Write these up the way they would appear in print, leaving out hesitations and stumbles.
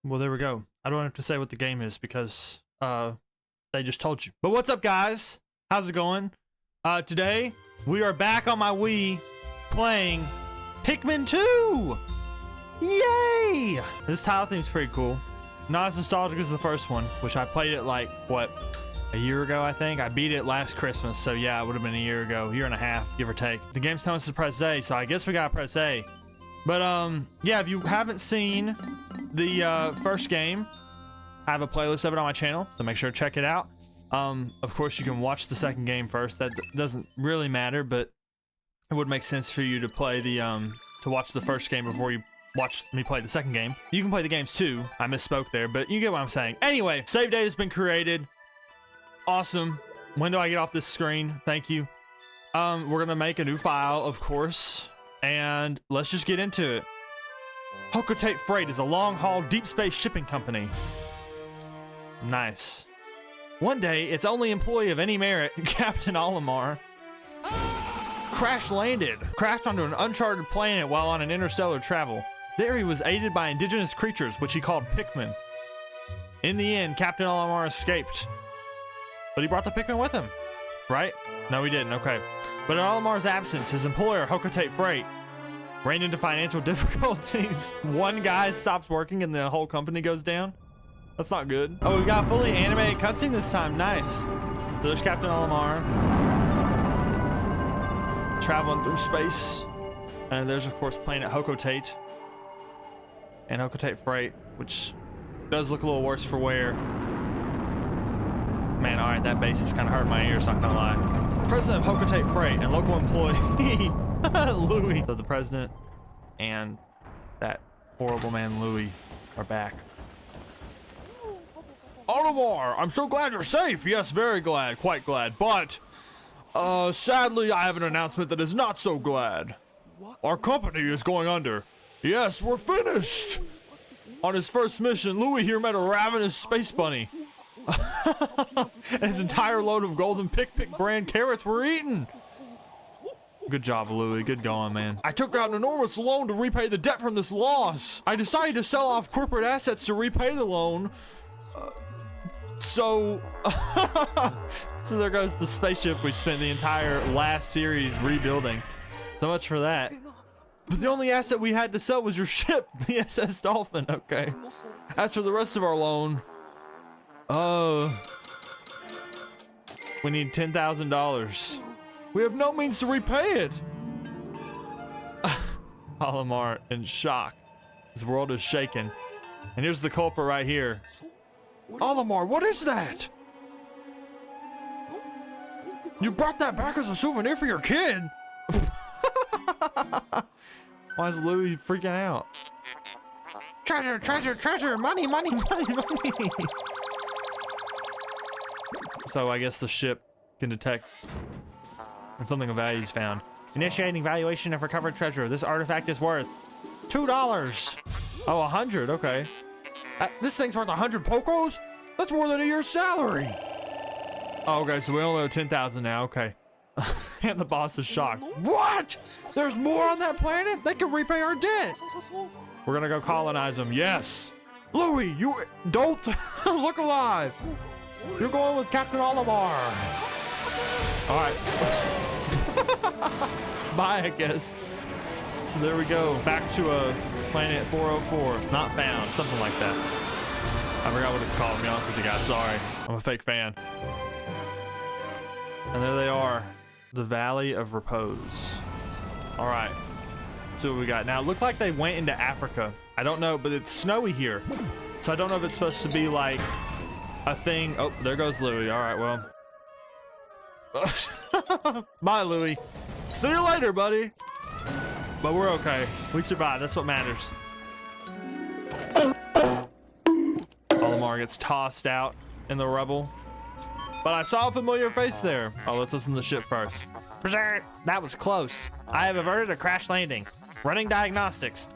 Well, there we go. I don't have to say what the game is because they just told you. But what's up, guys? How's it going? Today we are back on my Wii playing Pikmin 2. Yay! This tile theme's pretty cool. Not as nostalgic as the first one, which I played it like what, a year ago, I think. I beat it last Christmas, so yeah, it would have been a year ago, year and a half, give or take. The game's telling us to press A, so I guess we gotta press A. But yeah, if you haven't seen the first game, I have a playlist of it on my channel, so make sure to check it out. Of course, you can watch the second game first. That doesn't really matter, but it would make sense for you to play the to watch the first game before you watch me play the second game. You can play the games too. I misspoke there, but you get what I'm saying. Anyway, save date has been created. Awesome. When do I get off this screen? Thank you. We're gonna make a new file, of course, and let's just get into it. Hocotate Freight is a long-haul deep space shipping company. Nice. One day, its only employee of any merit, Captain Olimar, crashed onto an uncharted planet while on an interstellar travel. There he was aided by indigenous creatures, which he called Pikmin. In the end, Captain Olimar escaped. But he brought the Pikmin with him, right? No, he didn't, okay. But in Olimar's absence, his employer, Hocotate Freight, ran into financial difficulties. One guy stops working and the whole company goes down. That's not good. Oh, we got a fully animated cutscene this time. Nice. So there's Captain Olimar traveling through space. And there's, of course, planet Hocotate. And Hocotate Freight, which does look a little worse for wear. Man, alright, that bass is kind of hurting my ears, not gonna lie. President of Hocotate Freight and local employee, Louie. So the president and that horrible man, Louie, are back. Olimar, I'm so glad you're safe. Yes, very glad, quite glad. But, sadly, I have an announcement that is not so glad. Our company is going under. Yes, we're finished. On his first mission, Louie here met a ravenous space bunny. And his entire load of golden Pick brand carrots were eaten. Good job, Louie. Good going, man. I took out an enormous loan to repay the debt from this loss. I decided to sell off corporate assets to repay the loan. So there goes the spaceship we spent the entire last series rebuilding. So much for that. But the only asset we had to sell was your ship, the SS Dolphin. Okay. As for the rest of our loan, we need $10,000. We have no means to repay it. Olimar in shock. His world is shaken. And here's the culprit right here. Olimar, what is that? You brought that back as a souvenir for your kid? Why is Louie freaking out? Treasure, treasure, treasure, money, money, money, money. So I guess the ship can detect when something of value is found. Initiating valuation of recovered treasure. This artifact is worth $2. Oh, 100, okay. This thing's worth 100 Pocos? That's more than a year's salary. Oh, okay, so we only owe 10,000 now, okay. And the boss is shocked. What? There's more on that planet? They can repay our debt. We're gonna go colonize them, yes. Louie, you don't look alive. You're going with Captain Olimar. All right. Bye, I guess. So there we go, back to a planet 404, not found, something like that. I forgot what it's called, to be honest with you guys, sorry. I'm a fake fan. And there they are, the Valley of Repose. All right, let's see what we got. Now, it looked like they went into Africa. I don't know, but it's snowy here. So I don't know if it's supposed to be like a thing. Oh, there goes Louie. All right, well. Bye, Louie. See you later, buddy. But we're okay. We survived. That's what matters. Olimar gets tossed out in the rubble. But I saw a familiar face there. Oh, let's listen to the ship first. That was close. I have averted a crash landing. Running diagnostics. ...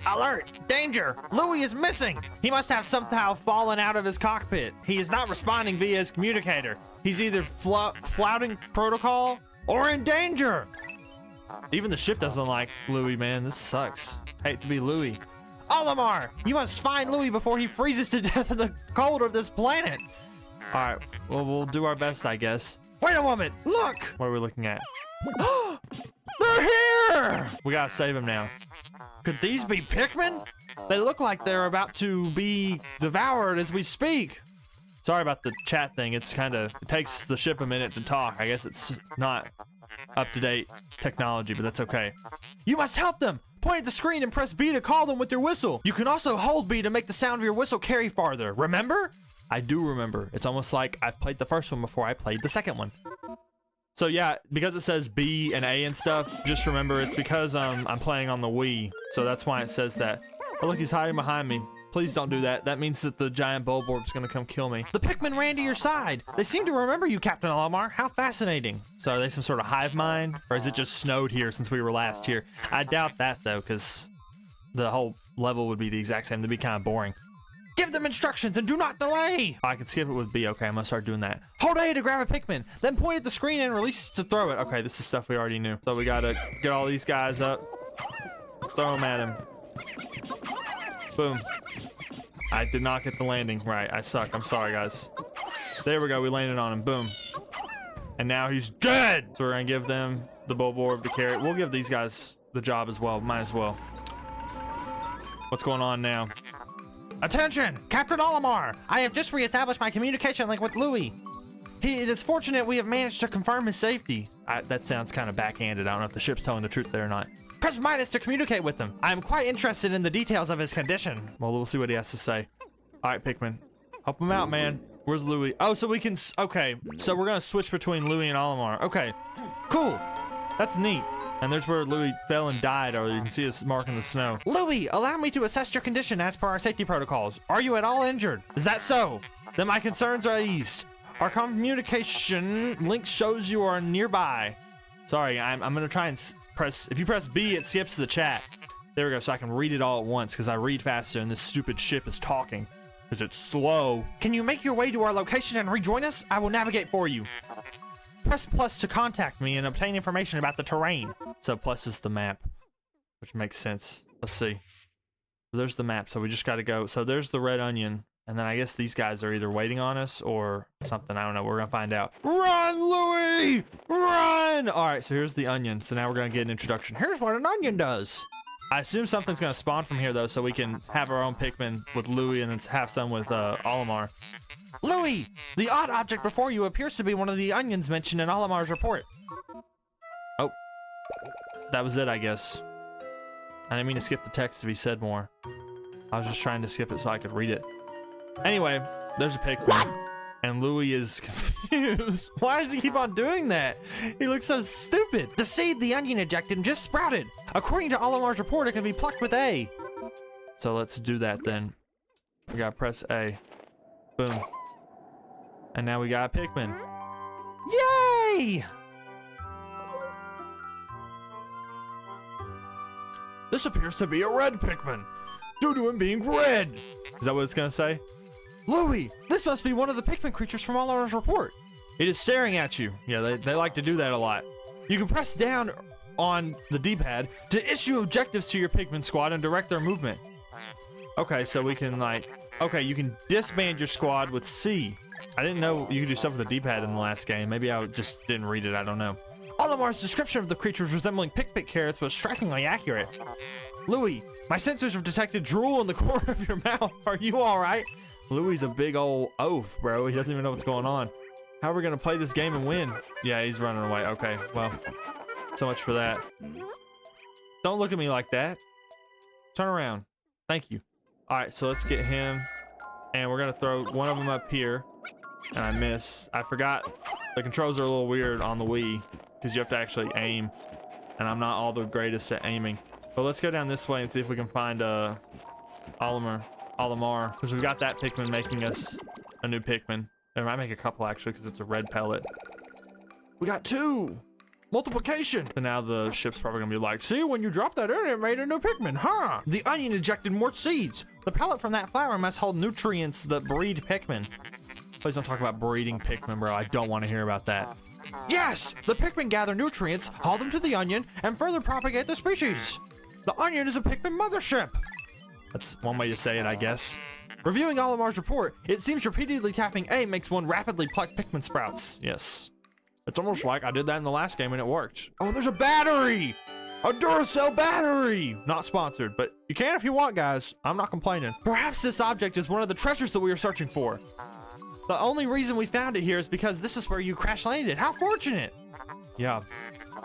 Alert! Danger! Louie is missing! He must have somehow fallen out of his cockpit. He is not responding via his communicator. He's either flouting protocol or in danger. Even the ship doesn't like Louie, man. This sucks. Hate to be Louie. Olimar, you must find Louie before he freezes to death in the cold of this planet. All right, well, we'll do our best, I guess. Wait a moment, look! What are we looking at? They're here! We gotta save him now. Could these be Pikmin? They look like they're about to be devoured as we speak. Sorry about the chat thing. It's kind of, it takes the ship a minute to talk. I guess it's not up-to-date technology, but that's okay. You must help them. Point at the screen and press B to call them with your whistle. You can also hold B to make the sound of your whistle carry farther. Remember? I do remember. It's almost like I've played the first one before I played the second one. So yeah, because it says B and A and stuff, just remember it's because I'm playing on the Wii. So that's why it says that. Oh look, he's hiding behind me. Please don't do that. That means that the giant Bulborb's gonna come kill me. The Pikmin ran to your side. They seem to remember you, Captain Olimar. How fascinating. So are they some sort of hive mind? Or is it just snowed here since we were last here? I doubt that though, because the whole level would be the exact same. That'd be kind of boring. Give them instructions and do not delay. I can skip it with B. Okay, I'm gonna start doing that. Hold A to grab a Pikmin, then point at the screen and release to throw it. Okay, this is stuff we already knew. So we gotta get all these guys up, throw them at him. Boom. I did not get the landing right. I suck. I'm sorry, guys. There we go. We landed on him. Boom. And now he's dead. So we're gonna give them the Bulborb, the carrot. We'll give these guys the job as well. Might as well. What's going on now? Attention! Captain Olimar! I have just reestablished my communication link with Louie. It is fortunate we have managed to confirm his safety. That sounds kind of backhanded. I don't know if the ship's telling the truth there or not. Press minus to communicate with him. I am quite interested in the details of his condition. Well, we'll see what he has to say. All right, Pikmin. Help him out, man. Where's Louie? Oh, so we can... Okay, so we're going to switch between Louie and Olimar. Okay, cool. That's neat. And there's where Louie fell and died, or you can see his mark in the snow. Louie, allow me to assess your condition as per our safety protocols. Are you at all injured? Is that so? Then my concerns are eased. Our communication link shows you are nearby. Sorry, I'm going to try and press... If you press B, it skips the chat. There we go, so I can read it all at once, because I read faster and this stupid ship is talking. Because it's slow. Can you make your way to our location and rejoin us? I will navigate for you. Press plus to contact me and obtain information about the terrain. So plus is the map, which makes sense. Let's see. So there's the map. So we just got to go. So there's the red onion. And then I guess these guys are either waiting on us or something. I don't know. We're going to find out. Run, Louie! Run! All right. So here's the onion. So now we're going to get an introduction. Here's what an onion does. I assume something's going to spawn from here, though, so we can have our own Pikmin with Louie and then have some with Olimar. Louie! The odd object before you appears to be one of the onions mentioned in Olimar's report. Oh. That was it, I guess. I didn't mean to skip the text if he said more. I was just trying to skip it so I could read it. Anyway, there's a Pikmin. And Louie is confused. Why does he keep on doing that? He looks so stupid. The seed the onion ejected just sprouted. According to Olimar's report, it can be plucked with A. So let's do that then. We gotta press A. Boom. And now we got a Pikmin. Yay! This appears to be a red Pikmin, due to him being red. Is that what it's gonna say? Louie, this must be one of the Pikmin creatures from Olimar's report. It is staring at you. Yeah, they like to do that a lot. You can press down on the D-pad to issue objectives to your Pikmin squad and direct their movement. Okay, so we can okay, you can disband your squad with C. I didn't know you could do stuff with the D-pad in the last game. Maybe I just didn't read it, I don't know. Olimar's description of the creatures resembling Pikmin carrots was strikingly accurate. Louie, my sensors have detected drool in the corner of your mouth. Are you all right? Louie's a big old oaf, bro. He doesn't even know what's going on. How are we gonna play this game and win? Yeah, he's running away. Okay, well, so much for that. Don't look at me like that. Turn around. Thank you. All right, so let's get him. And we're gonna throw one of them up here. And I miss. I forgot. The controls are a little weird on the Wii because you have to actually aim. And I'm not all the greatest at aiming. But let's go down this way and see if we can find Olimar, because we've got that Pikmin making us a new Pikmin. It might make a couple actually, because it's a red pellet. We got 2! Multiplication! So now the ship's probably gonna be like, see, when you dropped that in, it made a new Pikmin, huh? The onion ejected more seeds. The pellet from that flower must hold nutrients that breed Pikmin. Please don't talk about breeding Pikmin, bro. I don't want to hear about that. Yes! The Pikmin gather nutrients, haul them to the onion, and further propagate the species. The onion is a Pikmin mothership. That's one way to say it, I guess. Reviewing Olimar's report, it seems repeatedly tapping A makes one rapidly pluck Pikmin sprouts. Yes. It's almost like I did that in the last game and it worked. Oh, there's a battery! A Duracell battery! Not sponsored, but you can if you want, guys. I'm not complaining. Perhaps this object is one of the treasures that we are searching for. The only reason we found it here is because this is where you crash landed. How fortunate! Yeah,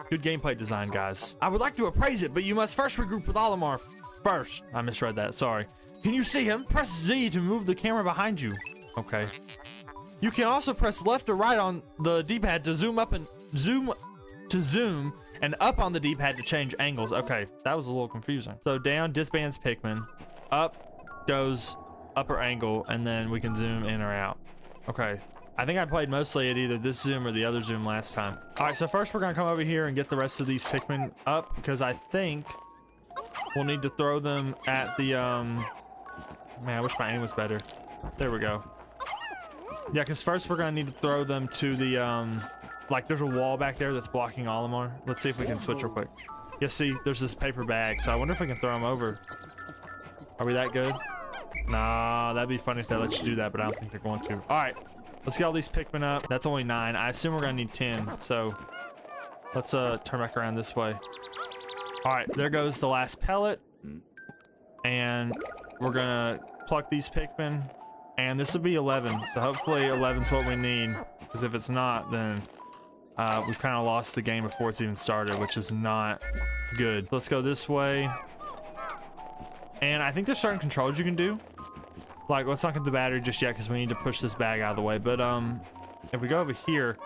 good gameplay design, guys. I would like to appraise it, but you must first regroup with Olimar first. I misread that, sorry. Can you see him? Press Z to move the camera behind you. Okay. You can also press left or right on the D-pad to zoom up and zoom, and up on the D-pad to change angles. Okay, that was a little confusing. So down disbands Pikmin, up goes upper angle, and then we can zoom in or out. Okay, I think I played mostly at either this zoom or the other zoom last time. All right, so first we're gonna come over here and get the rest of these Pikmin up, because I think we'll need to throw them at the, man, I wish my aim was better. There we go. Yeah, because first we're gonna need to throw them to the, like there's a wall back there that's blocking Olimar. Let's see if we can switch real quick. Yeah, see, there's this paper bag, so I wonder if we can throw them over. Are we that good? Nah, that'd be funny if they let you do that, but I don't think they're going to. All right, let's get all these Pikmin up. That's only 9. I assume we're gonna need 10, so let's turn back around this way. All right, there goes the last pellet, and we're gonna pluck these Pikmin. And this will be 11, so hopefully 11's what we need, because if it's not, then we've kind of lost the game before it's even started, which is not good. Let's go this way. And I think there's certain controls you can do. Like, let's not get the battery just yet, because we need to push this bag out of the way. But if we go over here,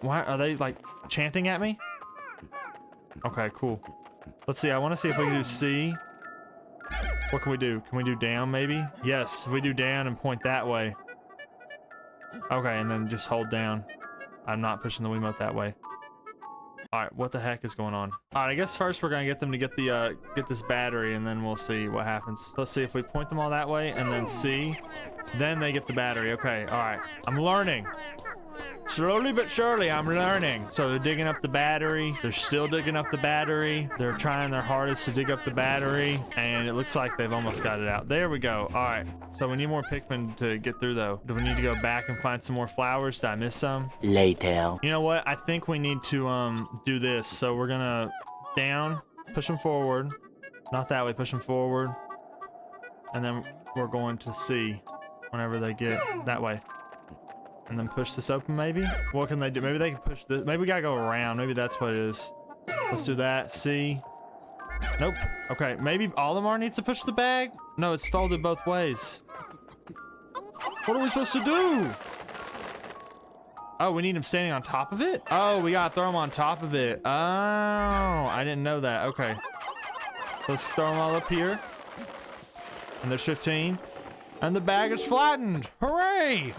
why are they like chanting at me? Okay, cool. Let's see, I want to see if we can do C. What can we do? Can we do down maybe? Yes, if we do down and point that way. Okay, and then just hold down. I'm not pushing the Wiimote that way. All right, what the heck is going on? All right, I guess first we're gonna get them to get the get this battery, and then we'll see what happens. Let's see if we point them all that way and then C, then they get the battery. Okay, all right, I'm learning. Slowly but surely, I'm learning. So they're digging up the battery. They're still digging up the battery. They're trying their hardest to dig up the battery, and it looks like they've almost got it out. There we go. All right. So we need more Pikmin to get through, though. Do we need to go back and find some more flowers? Did I miss some? Later. You know what? I think we need to do this. So we're gonna down, push them forward. Not that way. Push them forward, and then we're going to see whenever they get that way. And then push this open, maybe? What can they do? Maybe they can push this. Maybe we gotta go around. Maybe that's what it is. Let's do that. See? Nope. Okay, maybe Olimar needs to push the bag? No, it's folded both ways. What are we supposed to do? Oh, we need him standing on top of it? Oh, we gotta throw him on top of it. Oh, I didn't know that. Okay. Let's throw them all up here. And there's 15. And the bag is flattened. Hooray!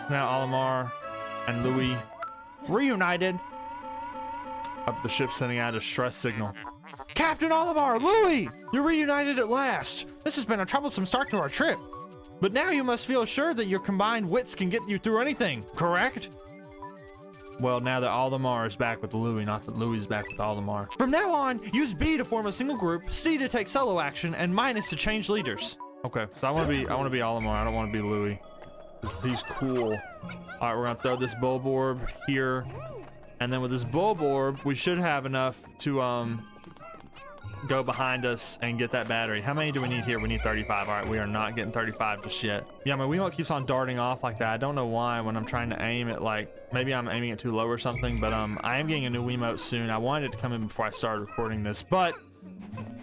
Now Olimar and Louie reunited. Up the ship sending out a distress signal. Captain Olimar, Louie! You're reunited at last. This has been a troublesome start to our trip. But now you must feel sure that your combined wits can get you through anything, correct? Well, now that Olimar is back with Louie, not that Louie's back with Olimar. From now on, use B to form a single group, C to take solo action, and minus to change leaders. Okay, so I want to be Olimar. I don't want to be Louie. He's cool. All right, we're gonna throw this Bulborb here, and then with this Bulborb, we should have enough to go behind us and get that battery. How many do we need here? We need 35. All right, we are not getting 35 just yet. Yeah, my Wiimote keeps on darting off like that. I don't know why when I'm trying to aim it, like maybe I'm aiming it too low or something, but I am getting a new Wiimote soon. I wanted it to come in before I started recording this, but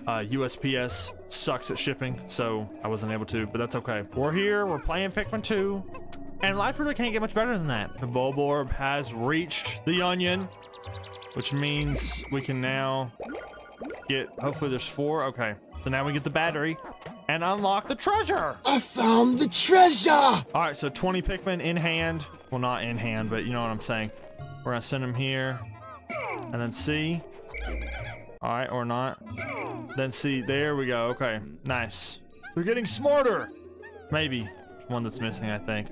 USPS sucks at shipping, so I wasn't able to, but that's okay. We're here, we're playing Pikmin 2, and life really can't get much better than that. The Bulborb has reached the onion, which means we can now get, hopefully there's 4, okay. So now we get the battery and unlock the treasure. I found the treasure! All right, so 20 Pikmin in hand. Well, not in hand, but you know what I'm saying. We're gonna send them here, and then C. All right, or not. Then see, there we go. Okay, nice. We're getting smarter. Maybe. One that's missing, I think.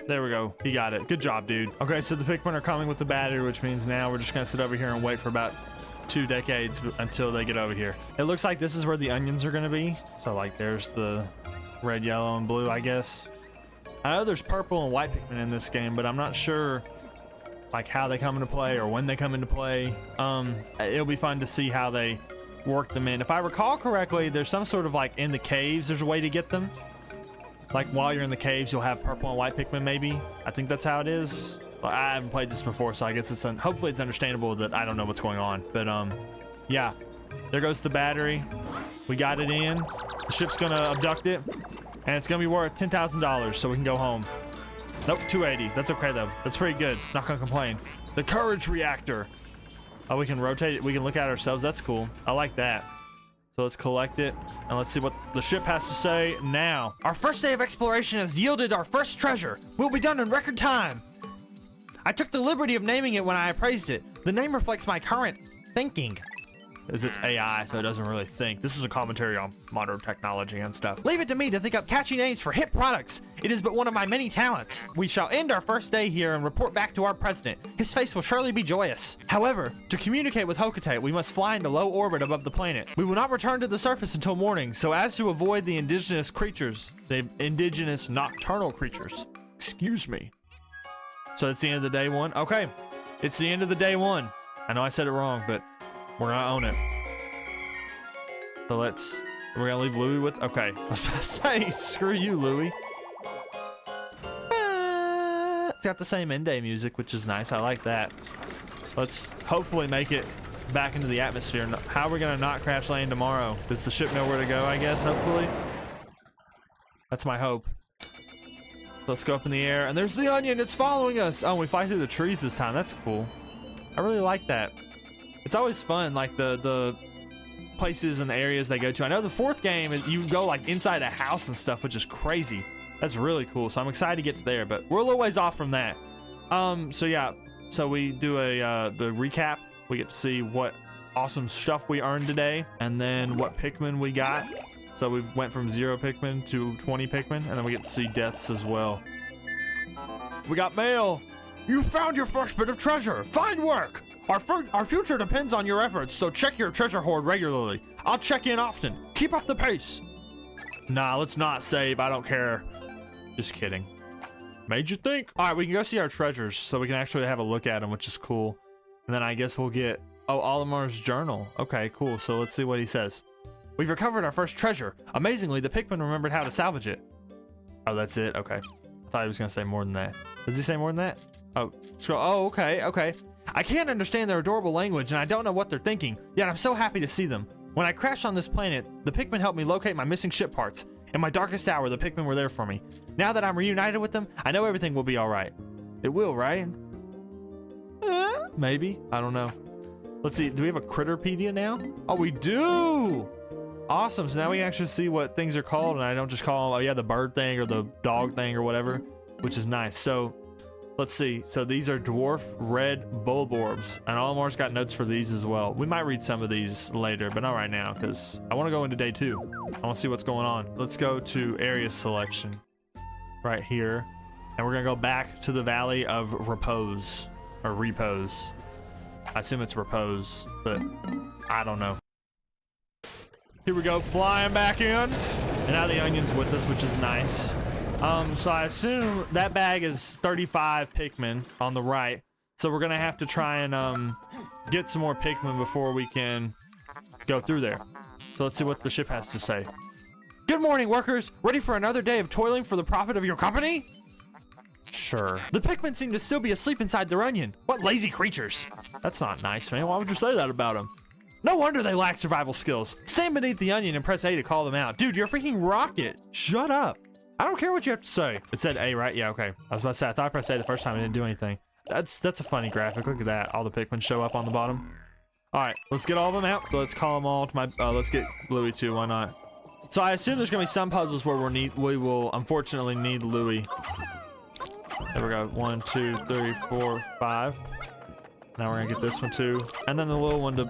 There we go. He got it. Good job, dude. Okay, so the Pikmin are coming with the battery, which means now we're just gonna sit over here and wait for about 2 decades until they get over here. It looks like this is where the onions are gonna be. So like there's the red, yellow, and blue, I guess. I know there's purple and white Pikmin in this game, but I'm not sure like how they come into play or when they come into play. It'll be fun to see how they work them in. If I recall correctly, there's some sort of like in the caves, there's a way to get them. Like while you're in the caves, you'll have purple and white Pikmin maybe. I think that's how it is. Well, I haven't played this before, so I guess it's hopefully it's understandable that I don't know what's going on. But yeah, there goes the battery. We got it in. The ship's gonna abduct it, and it's gonna be worth $10,000, so we can go home. Nope, 280. That's okay though. That's pretty good. Not gonna complain. The courage reactor. Oh, we can rotate it. We can look at it ourselves. That's cool. I like that. So let's collect it, and let's see what the ship has to say now. Our first day of exploration has yielded our first treasure. We'll be done in record time. I took the liberty of naming it when I appraised it. The name reflects my current thinking. As it's AI, so it doesn't really think. This is a commentary on modern technology and stuff. Leave it to me to think up catchy names for hip products. It is but one of my many talents. We shall end our first day here and report back to our president. His face will surely be joyous. However, to communicate with Hokate, we must fly into low orbit above the planet. We will not return to the surface until morning, so as to avoid the indigenous creatures, the indigenous nocturnal creatures. Excuse me. So it's the end of the day one? Okay, it's the end of the day one. I know I said it wrong, but we're gonna own it. So we're gonna leave Louie with, okay. I was about to say, screw you, Louie. It's got the same end day music, which is nice. I like that. Let's hopefully make it back into the atmosphere. How are we gonna not crash land tomorrow? Does the ship know where to go, I guess, hopefully? That's my hope. Let's go up in the air, and there's the onion. It's following us. Oh, we fly through the trees this time. That's cool. I really like that. It's always fun, like the places and the areas they go to. I know the 4th game is you go like inside a house and stuff, which is crazy. That's really cool. So I'm excited to get to there, but we're a little ways off from that. So yeah, so we do the recap. We get to see what awesome stuff we earned today, and then what Pikmin we got. So we went from 0 Pikmin to 20 Pikmin, and then we get to see deaths as well. We got mail. You found your first bit of treasure. Fine work. Our future depends on your efforts, so check your treasure hoard regularly. I'll check in often. Keep up the pace. Nah, let's not save. I don't care. Just kidding. Made you think. All right, we can go see our treasures, so we can actually have a look at them, which is cool. And then I guess we'll get, oh, Olimar's journal. Okay, cool. So let's see what he says. We've recovered our first treasure. Amazingly, the Pikmin remembered how to salvage it. Oh, that's it. Okay. I thought he was gonna say more than that. Does he say more than that? Oh, scroll. Oh, okay, okay. I can't understand their adorable language, and I don't know what they're thinking, yet I'm so happy to see them. When I crashed on this planet, the Pikmin helped me locate my missing ship parts. In my darkest hour, the Pikmin were there for me. Now that I'm reunited with them, I know everything will be all right. It will, right? Maybe. I don't know. Let's see. Do we have a Critterpedia now? Oh, we do! Awesome. So now we can actually see what things are called, and I don't just call them, oh yeah, the bird thing or the dog thing or whatever, which is nice. So let's see. So these are dwarf red bulborbs, and Olimar's got notes for these as well. We might read some of these later, but not right now, because I want to go into day 2. I want to see what's going on. Let's go to area selection right here, and we're gonna go back to the Valley of Repose, or Repose. I assume it's Repose, but I don't know. Here we go, flying back in, and now the onion's with us, which is nice. So I assume that bag is 35 Pikmin on the right. So we're gonna have to try and get some more Pikmin before we can go through there. So let's see what the ship has to say. Good morning, workers. Ready for another day of toiling for the profit of your company? Sure. The Pikmin seem to still be asleep inside their onion. What lazy creatures. That's not nice, man. Why would you say that about them? No wonder they lack survival skills. Stand beneath the onion and press A to call them out. Dude, you're a freaking rocket. Shut up. I don't care what you have to say. It said A, right? Yeah, okay. I was about to say, I thought I pressed A the first time and didn't do anything. That's a funny graphic. Look at that. All the Pikmin show up on the bottom. All right, let's get all of them out. Let's call them all to my, let's get Louie too. Why not? So I assume there's gonna be some puzzles where we will unfortunately need Louie. There we go. 1, 2, 3, 4, 5. Now we're gonna get this one too. And then the little one to,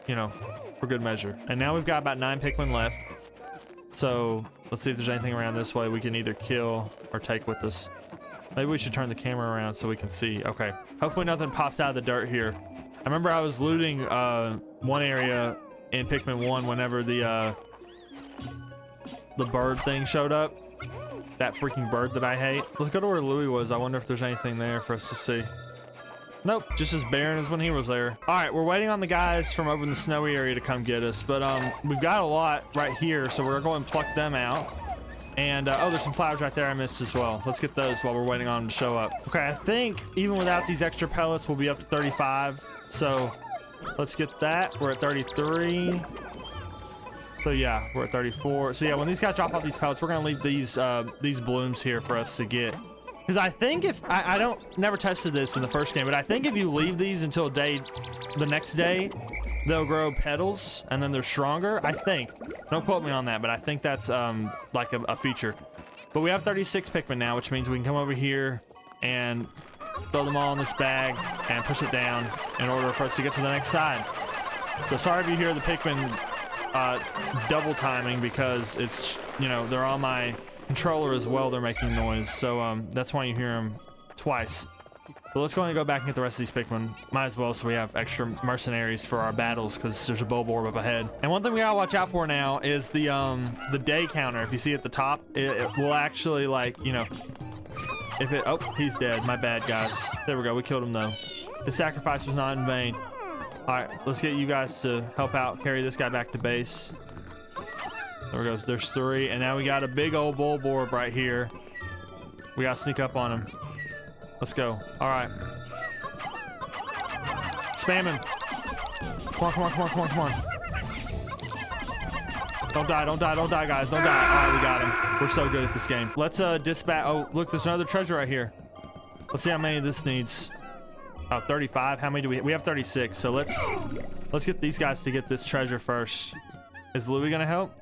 you know, for good measure. And now we've got about 9 Pikmin left. So let's see if there's anything around this way we can either kill or take with us. Maybe we should turn the camera around so we can see. Okay. Hopefully nothing pops out of the dirt here. I remember I was looting one area in Pikmin 1 whenever the bird thing showed up. That freaking bird that I hate. Let's go to where Louie was. I wonder if there's anything there for us to see. Nope, just as barren as when he was there. All right, we're waiting on the guys from over in the snowy area to come get us, but we've got a lot right here, so we're gonna go and pluck them out. And oh, there's some flowers right there I missed as well. Let's get those while we're waiting on them to show up. Okay, I think even without these extra pellets, we'll be up to 35. So let's get that. We're at 33. So yeah, we're at 34. So yeah, when these guys drop off these pellets, we're gonna leave these blooms here for us to get. Because I think if I never tested this in the first game, but I think if you leave these until the next day, they'll grow petals and then they're stronger. I think. Don't quote me on that, but I think that's like a feature. But we have 36 Pikmin now, which means we can come over here and throw them all in this bag and push it down in order for us to get to the next side. So sorry if you hear the Pikmin double timing, because it's, you know, they're on my controller as well. They're making noise, so that's why you hear them twice. So let's go ahead and go back and get the rest of these Pikmin. Might as well, so we have extra mercenaries for our battles, because there's a Bulborb up ahead. And one thing we gotta watch out for now is the day counter. If you see at the top, it will actually, like, you know, if it, oh, he's dead. My bad, guys. There we go. We killed him though. His sacrifice was not in vain. All right, let's get you guys to help out carry this guy back to base. There we go. There's 3, and now we got a big old Bulborb right here. We gotta sneak up on him. Let's go. All right. Spam him. Come on, come on, come on, come on, come on. Don't die, don't die, don't die, guys. Don't die. All right, we got him. We're so good at this game. Let's dispatch. Oh, look, there's another treasure right here. Let's see how many this needs. Oh, 35. How many do we have? 36. So let's get these guys to get this treasure first. Is Louie gonna help?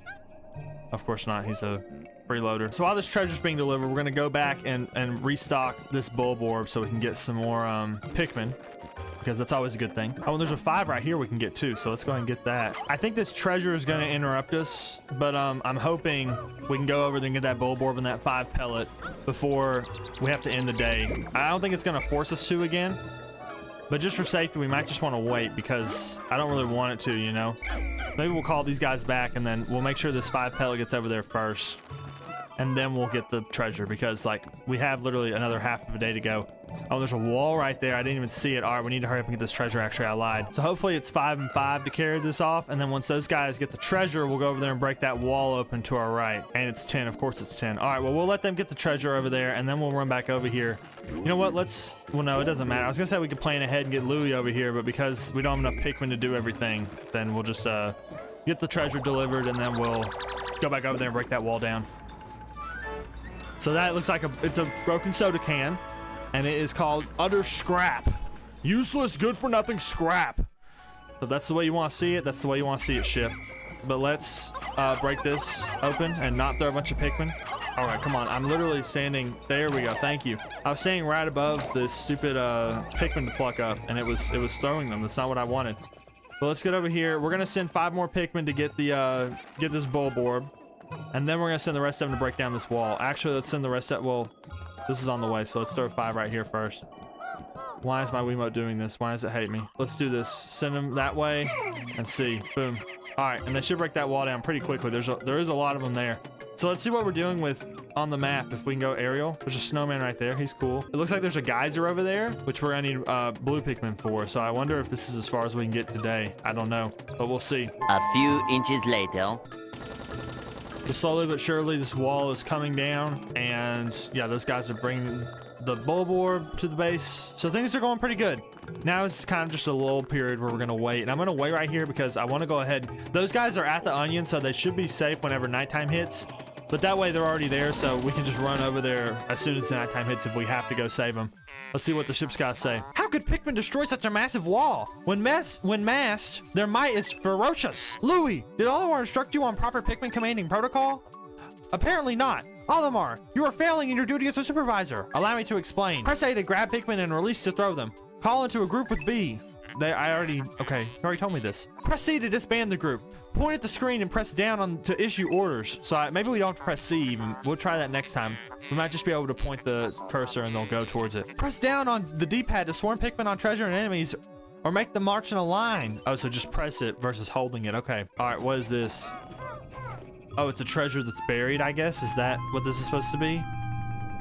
Of course not. He's a freeloader. So while this treasure's being delivered, we're gonna go back and restock this Bulborb so we can get some more Pikmin, because that's always a good thing. Oh, and there's a 5 right here we can get too, so let's go ahead and get that. I think this treasure is gonna interrupt us, but I'm hoping we can go over there and get that Bulborb and that 5 pellet before we have to end the day. I don't think it's gonna force us to again, but just for safety, we might just want to wait, because I don't really want it to, you know. Maybe we'll call these guys back, and then we'll make sure this 5 pellet gets over there first, and then we'll get the treasure, because like we have literally another half of a day to go. Oh, there's a wall right there. I didn't even see it. All right, we need to hurry up and get this treasure. Actually, I lied. So hopefully it's 5 and 5 to carry this off, and then once those guys get the treasure, we'll go over there and break that wall open to our right. And it's 10. Of course it's 10. All right, well, we'll let them get the treasure over there, and then we'll run back over here. You know what? Well, no, it doesn't matter. I was gonna say we could plan ahead and get Louie over here, but because we don't have enough Pikmin to do everything, then we'll just get the treasure delivered, and then we'll go back over there and break that wall down. So that looks like it's a broken soda can, and it is called utter scrap. Useless, good for nothing scrap. So that's the way you want to see it. That's the way you want to see it shipped. But let's break this open and not throw a bunch of Pikmin. All right, come on. I'm literally standing. There we go. Thank you. I was standing right above this stupid Pikmin to pluck up, and it was throwing them. That's not what I wanted. So let's get over here. We're gonna send 5 more Pikmin to get the get this Bulborb, and then we're gonna send the rest of them to break down this wall. Actually, let's send the rest of, well, this is on the way, so let's throw 5 right here first. Why is my Wiimote doing this? Why does it hate me? Let's do this. Send them that way and see. Boom. All right, and they should break that wall down pretty quickly. There is a lot of them there. So let's see what we're doing with on the map. If we can go aerial, there's a snowman right there. He's cool. It looks like there's a geyser over there, which we're gonna need blue Pikmin for. So I wonder if this is as far as we can get today. I don't know, but we'll see. A few inches later. Just slowly but surely, this wall is coming down, and yeah, those guys are bringing the Bulborb to the base. So things are going pretty good. Now it's kind of just a lull period where we're gonna wait, and I'm gonna wait right here because I want to go ahead. Those guys are at the onion, so they should be safe whenever nighttime hits. But that way they're already there, so we can just run over there as soon as the nighttime hits if we have to go save them. Let's see what the ship's got to say. How could Pikmin destroy such a massive wall? When massed, their might is ferocious. Louie, did Olimar instruct you on proper Pikmin commanding protocol? Apparently not. Olimar, you are failing in your duty as a supervisor. Allow me to explain. Press A to grab Pikmin and release to throw them. Call into a group with B. You already told me this. Press C to disband the group. Point at the screen and press down to issue orders. So maybe we don't have to press C even. We'll try that next time. We might just be able to point the cursor and they'll go towards it. Press down on the D-pad to swarm Pikmin on treasure and enemies, Or make them march in a line. Oh, so just press it versus holding it. Okay. All right, what is this? Oh, it's a treasure that's buried, I guess. Is that what this is supposed to be?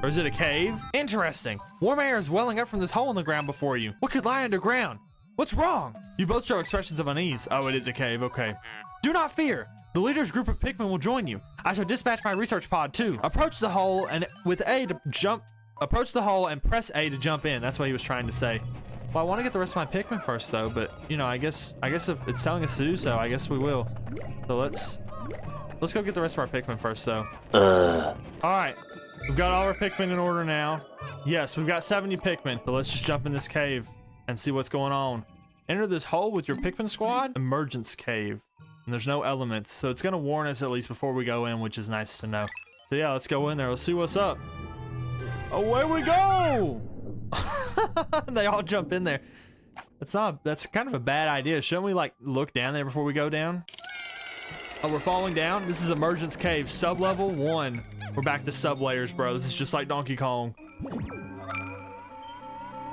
Or is it a cave? Interesting. Warm air is welling up from this hole in the ground before you. What could lie underground? What's wrong? You both show expressions of unease. Oh, it is a cave. Okay. Do not fear. The leader's group of Pikmin will join you. I shall dispatch my research pod too. Approach the hole and with A to jump. Approach the hole and press A to jump in. That's what he was trying to say. Well, I want to get the rest of my Pikmin first though, but you know, I guess if it's telling us to do so, I guess we will. So let's go get the rest of our Pikmin first though. All right, we've got all our Pikmin in order now. Yes, we've got 70 Pikmin, but let's just jump in this cave and see what's going on. Enter this hole with your Pikmin squad. Emergence cave. And there's no elements, so it's gonna warn us at least before we go in, which is nice to know. So yeah, let's go in there. Let's see what's up. Away we go! They all jump in there. That's kind of a bad idea. Shouldn't we like look down there before we go down? Oh, we're falling down. This is Emergence Cave, sub-level 1. We're back to sub-layers, bro. This is just like Donkey Kong.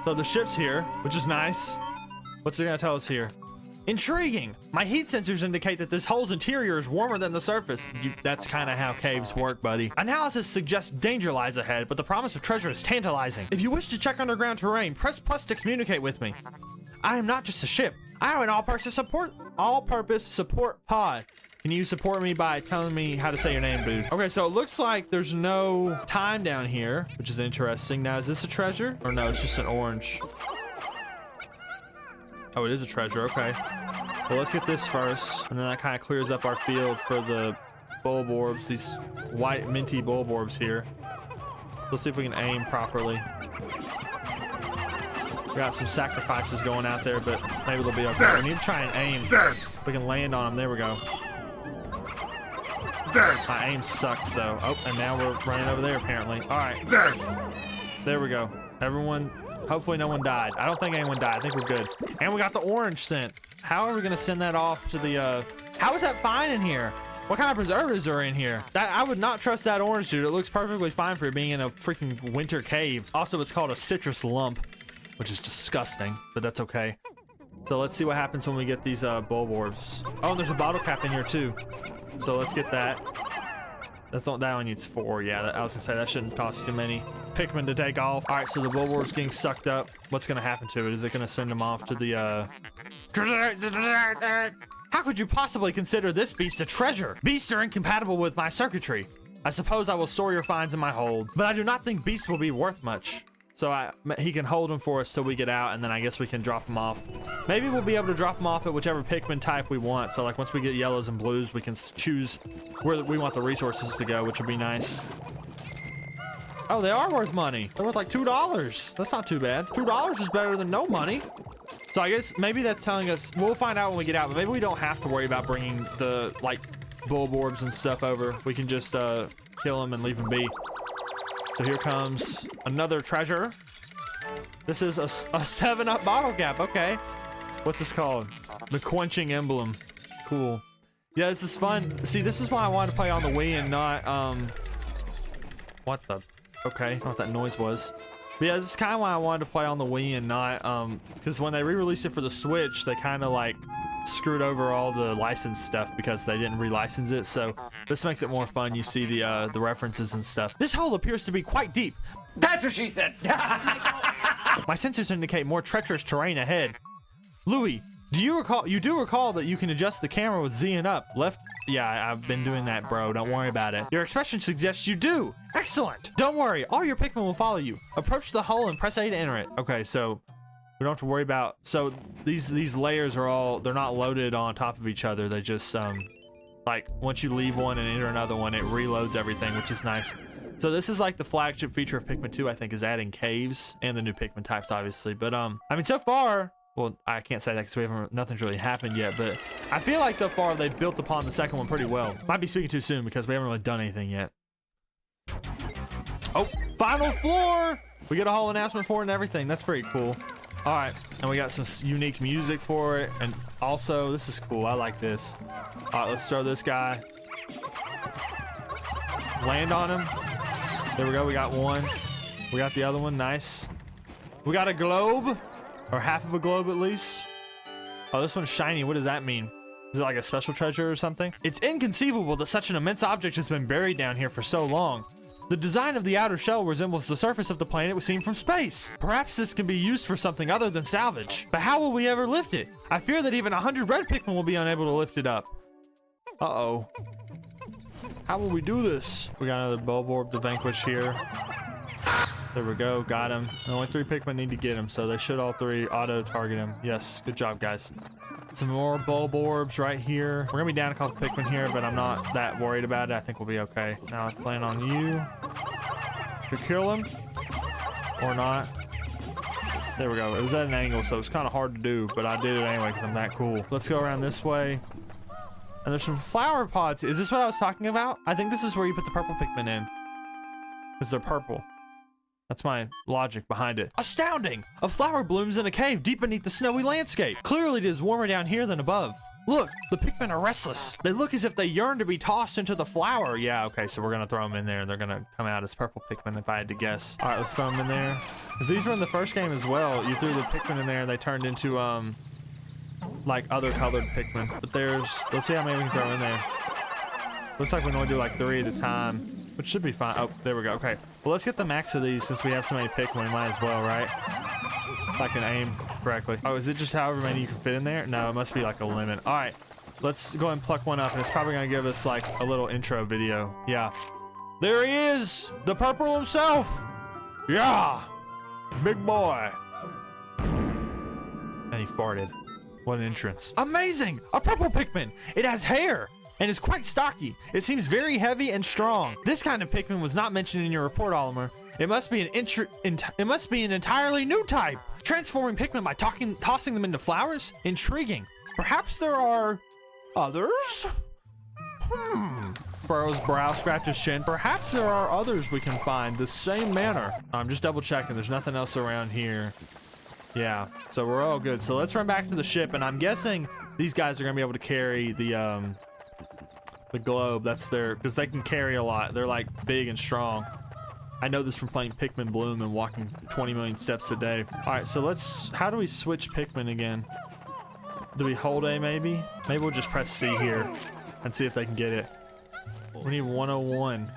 So the ship's here, which is nice. What's it gonna tell us here? Intriguing! My heat sensors indicate that this hole's interior is warmer than the surface. That's kind of how caves work, buddy. Analysis suggests danger lies ahead, but the promise of treasure is tantalizing. If you wish to check underground terrain, press plus to communicate with me. I am not just a ship. I am an all-purpose support pod. Can you support me by telling me how to say your name, dude? Okay, so it looks like there's no time down here, which is interesting. Now, is this a treasure? Or no, it's just an orange. Oh, it is a treasure. Okay. Well, let's get this first, and then that kind of clears up our field for the bulborbs, these white minty bulborbs here. Let's see if we can aim properly. We got some sacrifices going out there, but maybe they'll be okay. We need to try and aim. If we can land on them. There we go. My aim sucks, though. Oh, and now we're running over there, apparently. All right. There we go. Everyone... Hopefully no one died. I don't think anyone died. I think we're good. And we got the orange scent. How are we gonna send that off to the how is that fine in here? What kind of preservatives are in here? I would not trust that orange, dude. It looks perfectly fine for being in a freaking winter cave. Also, it's called a citrus lump, which is disgusting, but that's okay. So let's see what happens when we get these bulborbs. Oh, and there's a bottle cap in here too. So let's get that. That only needs 4. Yeah, I was gonna say that shouldn't cost too many Pikmin to take off. All right, so the bulborb's getting sucked up. What's gonna happen to it? Is it gonna send them off to the How could you possibly consider this beast a treasure? Beasts are incompatible with my circuitry. I suppose I will store your finds in my hold, but I do not think beasts will be worth much. So he can hold them for us till we get out, and then I guess we can drop them off. Maybe we'll be able to drop them off at whichever Pikmin type we want. So like once we get yellows and blues, we can choose where we want the resources to go, which would be nice. Oh, they are worth money. They're worth like $2. That's not too bad. $2 is better than no money. So I guess maybe that's telling us, we'll find out when we get out, but maybe we don't have to worry about bringing the like bulborbs and stuff over. We can just kill them and leave them be. So here comes another treasure. This is a 7-Up bottle cap. Okay. What's this called? The Quenching Emblem. Cool. Yeah, this is fun. See, this is why I wanted to play on the Wii and not, what the? Okay, I don't know what that noise was. But yeah, this is kind of why I wanted to play on the Wii and not, because when they re-released it for the Switch, they kind of like screwed over all the licensed stuff because they didn't relicense it. So this makes it more fun. You see the references and stuff. This hole appears to be quite deep. That's what she said. My sensors indicate more treacherous terrain ahead. Louie, you do recall that you can adjust the camera with Z and up. Left, yeah, I've been doing that, bro. Don't worry about it. Your expression suggests you do. Excellent. Don't worry, all your Pikmin will follow you. Approach the hole and press A to enter it. Okay, so we don't have to worry about, so these layers are all, they're not loaded on top of each other. They just like once you leave one and enter another one, it reloads everything, which is nice. So this is like the flagship feature of Pikmin 2, I think, is adding caves and the new Pikmin types, obviously. But I mean, so far, well, I can't say that because nothing's really happened yet, but I feel like so far they've built upon the second one pretty well. Might be speaking too soon because we haven't really done anything yet. Oh, final floor! We get a whole announcement for it and everything. That's pretty cool. All right, and we got some unique music for it, and also this is cool. I like this. All right, let's throw this guy. Land on him. There we go. We got one. We got the other one. Nice. We got a globe, or half of a globe at least. Oh, this one's shiny. What does that mean? Is it like a special treasure or something? It's inconceivable that such an immense object has been buried down here for so long. The design of the outer shell resembles the surface of the planet we seen from space. Perhaps this can be used for something other than salvage. But how will we ever lift it? I fear that even 100 red Pikmin will be unable to lift it up. Uh-oh. How will we do this? We got another Bulborb to vanquish here. There we go, got him. Only 3 Pikmin need to get him, so they should all 3 auto-target him. Yes, good job, guys. Some more Bulborbs right here. We're gonna be down a couple Pikmin here, but I'm not that worried about it. I think we'll be okay. Now let's land on you. To kill him. Or not. There we go. It was at an angle, so it's kind of hard to do, but I did it anyway because I'm that cool. Let's go around this way. And there's some flower pods. Is this what I was talking about? I think this is where you put the purple Pikmin in. Because they're purple. That's my logic behind it. Astounding! A flower blooms in a cave deep beneath the snowy landscape. Clearly it is warmer down here than above. Look, the Pikmin are restless. They look as if they yearn to be tossed into the flower. Yeah, okay, so we're gonna throw them in there. They're gonna come out as purple Pikmin if I had to guess. All right, let's throw them in there. Because these were in the first game as well. You threw the Pikmin in there and they turned into, like other colored Pikmin. But let's see how many we can throw in there. Looks like we can only do like 3 at a time. Which should be fine. Oh, there we go. Okay. Well, let's get the max of these since we have so many Pikmin. We might as well, right? If I can aim correctly. Oh, is it just however many you can fit in there? No, it must be like a limit. All right. Let's go ahead and pluck one up. And it's probably going to give us like a little intro video. Yeah. There he is. The purple himself. Yeah. Big boy. And he farted. What an entrance. Amazing. A purple Pikmin. It has hair. And is quite stocky. It seems very heavy and strong. This kind of Pikmin was not mentioned in your report, Oliver. It must be an entirely new type. Transforming Pikmin by tossing them into flowers? Intriguing. Perhaps there are others? Burrow's brow, scratches chin. Perhaps there are others we can find the same manner. I'm just double checking. There's nothing else around here. Yeah, so we're all good. So let's run back to the ship, and I'm guessing these guys are gonna be able to carry the globe. That's because they can carry a lot. They're like big and strong. I know this from playing Pikmin Bloom and walking 20 million steps a day. All right, so how do we switch Pikmin again? Do we hold A maybe? Maybe we'll just press C here and see if they can get it. We need 101.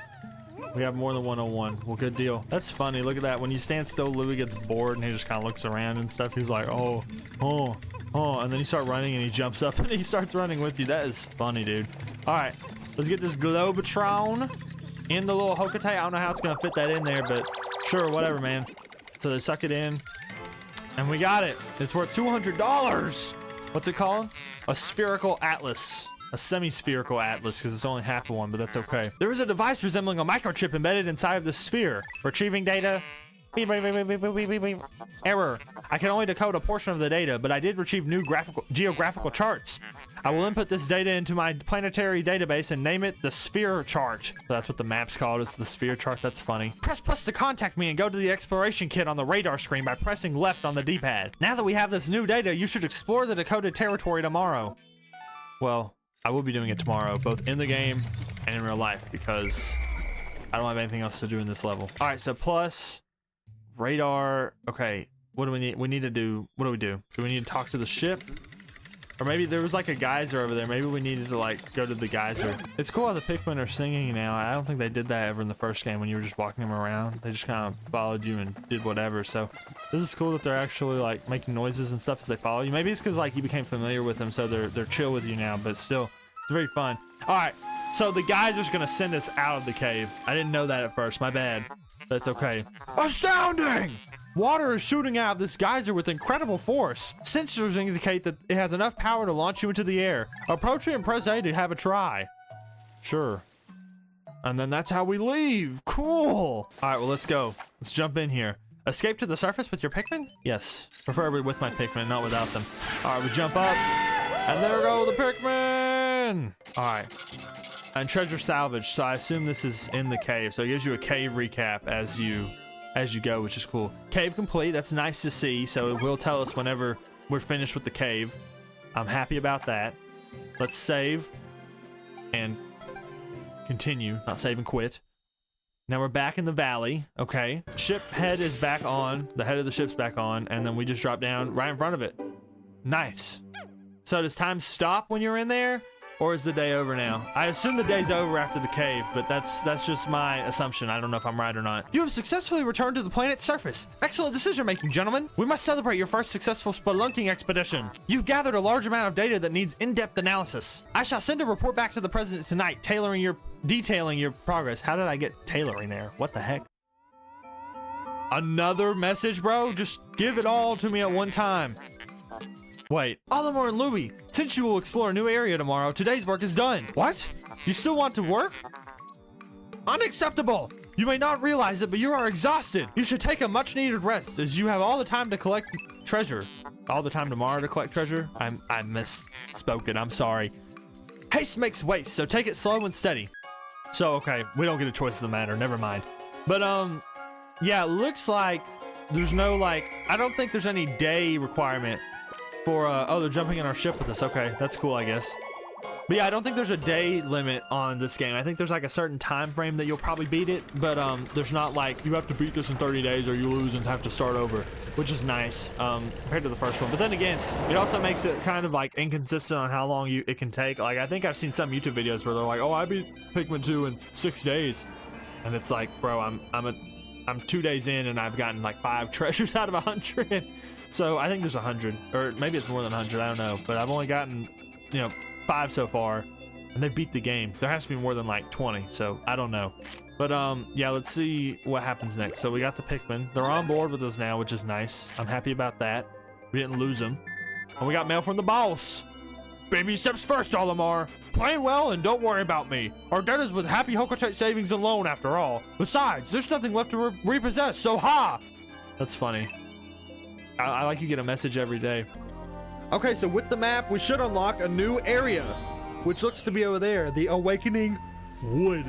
We have more than 101. Well, good deal. That's funny. Look at that. When you stand still, Louie gets bored and he just kind of looks around and stuff. He's like, oh, and then you start running and he jumps up and he starts running with you. That is funny, dude. All right, let's get this Globotron in the little Hokate. I don't know how it's gonna fit that in there, but sure, whatever, man. So they suck it in and we got it. It's worth $200. What's it called? A spherical atlas. A semi-spherical atlas, because it's only half of one, but that's okay. There is a device resembling a microchip embedded inside of the sphere. Retrieving data. Beep, beep, beep, beep, beep, beep, beep, beep. Error. I can only decode a portion of the data, but I did retrieve new geographical charts. I will input this data into my planetary database and name it the sphere chart. So that's what the map's called, is the sphere chart. That's funny. Press plus to contact me and go to the exploration kit on the radar screen by pressing left on the D-pad. Now that we have this new data, you should explore the decoded territory tomorrow. Well, I will be doing it tomorrow, both in the game and in real life, because I don't have anything else to do in this level. All right, so plus radar. Okay, what do we need? We need to do, what do we do? Do we need to talk to the ship? Or maybe there was like a geyser over there. Maybe we needed to like go to the geyser. It's cool how the Pikmin are singing now. I don't think they did that ever in the first game when you were just walking them around. They just kind of followed you and did whatever. So this is cool that they're actually like making noises and stuff as they follow you. Maybe it's because like you became familiar with them, so they're chill with you now, but still, it's very fun. All right, so the geyser's gonna send us out of the cave. I didn't know that at first, my bad. That's okay. Astounding! Water is shooting out of this geyser with incredible force. Sensors indicate that it has enough power to launch you into the air. Approach it and press A to have a try. Sure. And then that's how we leave. Cool. All right, well, let's go. Let's jump in here. Escape to the surface with your Pikmin? Yes. Preferably with my Pikmin, not without them. All right, we jump up. And there go the Pikmin. All right. And treasure salvage. So I assume this is in the cave. So it gives you a cave recap as you go, which is cool. Cave complete. That's nice to see. So it will tell us whenever we're finished with the cave. I'm happy about that. Let's save and continue. Not save and quit. Now we're back in the valley. Okay. Ship head is back on. The head of the ship's back on. And then we just drop down right in front of it. Nice. So does time stop when you're in there, or is the day over now? I assume the day's over after the cave, but that's just my assumption. I don't know if I'm right or not. You have successfully returned to the planet's surface. Excellent decision making, gentlemen. We must celebrate your first successful spelunking expedition. You've gathered a large amount of data that needs in-depth analysis. I shall send a report back to the president tonight, detailing your progress. How did I get tailoring there? What the heck? Another message, bro? Just give it all to me at one time. Wait, Olimar and Louie, since you will explore a new area tomorrow, today's work is done. What? You still want to work? Unacceptable! You may not realize it, but you are exhausted. You should take a much needed rest, as you have all the time to collect treasure. All the time tomorrow to collect treasure? I misspoken, I'm sorry. Haste makes waste, so take it slow and steady. So, okay, we don't get a choice of the matter, never mind. But, yeah, it looks like there's no, like, I don't think there's any day requirement for, oh, they're jumping in our ship with us. Okay, that's cool, I guess. But yeah, I don't think there's a day limit on this game. I think there's like a certain time frame that you'll probably beat it, but there's not like you have to beat this in 30 days or you lose and have to start over, which is nice compared to the first one. But then again, it also makes it kind of like inconsistent on how long it can take. Like I think I've seen some YouTube videos where they're like, "Oh, I beat Pikmin 2 in 6 days," and it's like, bro, I'm 2 days in and I've gotten like 5 treasures out of 100. So I think there's 100, or maybe it's more than 100. I don't know, but I've only gotten, 5 so far, and they beat the game. There has to be more than like 20, so I don't know. But yeah, let's see what happens next. So we got the Pikmin. They're on board with us now, which is nice. I'm happy about that. We didn't lose them. And we got mail from the boss. Baby steps first, Olimar. Play well and don't worry about me. Our debt is with Happy Hokotite Savings and Loan after all. Besides, there's nothing left to repossess, so ha! That's funny. I like you get a message every day. Okay, so with the map, we should unlock a new area, which looks to be over there, the Awakening Wood.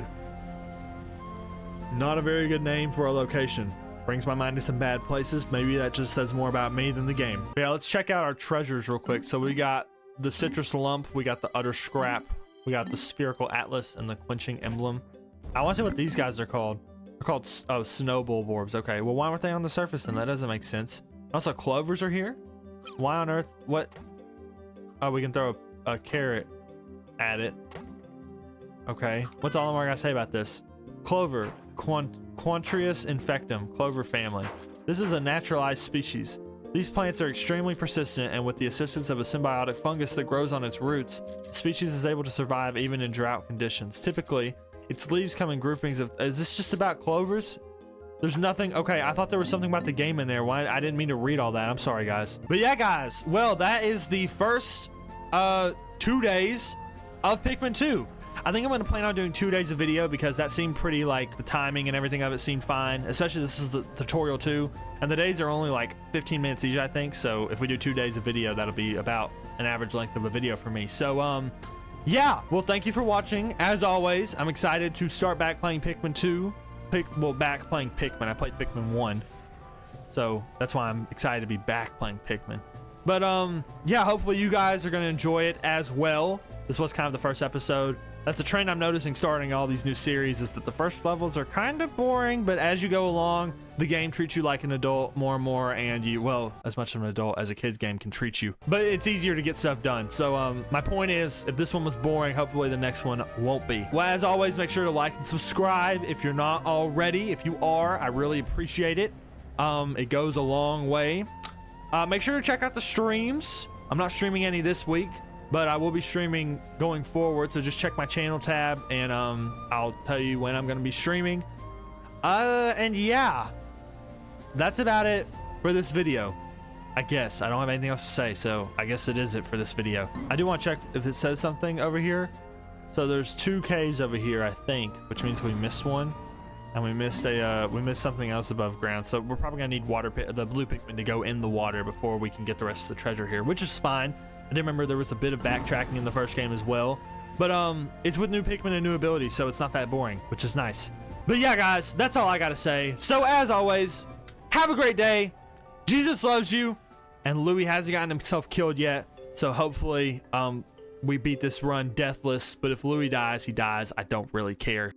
Not a very good name for a location. Brings my mind to some bad places. Maybe that just says more about me than the game. But yeah, let's check out our treasures real quick. So we got the citrus lump, we got the utter scrap, we got the spherical atlas and the quenching emblem. I want to see what these guys are called. They're called, oh, snowball orbs. Okay, well, why weren't they on the surface then? That doesn't make sense. Also, clovers are here. Why on earth? What? Oh, we can throw a carrot at it. Okay. What's Olimar gotta say about this? Clover. Quantrius infectum. Clover family. This is a naturalized species. These plants are extremely persistent, and with the assistance of a symbiotic fungus that grows on its roots, the species is able to survive even in drought conditions. Typically, its leaves come in groupings of... Is this just about clovers? There's nothing. Okay, I thought there was something about the game in there. Why? I didn't mean to read all that. I'm sorry, guys. But yeah, guys. Well, that is the first 2 days of Pikmin 2. I think I'm going to plan on doing 2 days of video because that seemed pretty, like, the timing and everything of it seemed fine. Especially this is the tutorial 2. And the days are only like 15 minutes each, I think. So if we do 2 days of video, that'll be about an average length of a video for me. So, yeah. Well, thank you for watching. As always, I'm excited to start back playing Pikmin 2. Back playing Pikmin. I played Pikmin 1, so that's why I'm excited to be back playing Pikmin. But yeah, hopefully you guys are gonna enjoy it as well. This was kind of the first episode. That's the trend I'm noticing starting all these new series, is that the first levels are kind of boring, but as you go along, the game treats you like an adult more and more, and you, well, as much of an adult as a kid's game can treat you. But it's easier to get stuff done. So my point is, if this one was boring, hopefully the next one won't be. Well, as always, make sure to like and subscribe if you're not already. If you are, I really appreciate it. It goes a long way. Make sure to check out the streams. I'm not streaming any this week, but I will be streaming going forward, so just check my channel tab and I'll tell you when I'm gonna be streaming. And yeah, that's about it for this video. I guess I don't have anything else to say, so I guess it is it for this video. I do want to check if it says something over here. So there's 2 caves over here, I think, which means we missed one, and we missed something else above ground. So we're probably gonna need the blue Pikmin to go in the water before we can get the rest of the treasure here, which is fine. I did remember there was a bit of backtracking in the first game as well, but it's with new Pikmin and new abilities, so it's not that boring, which is nice. But yeah, guys, that's all I gotta say. So as always, have a great day. Jesus loves you, and Louie hasn't gotten himself killed yet, so hopefully we beat this run deathless. But if Louie dies, he dies. I don't really care.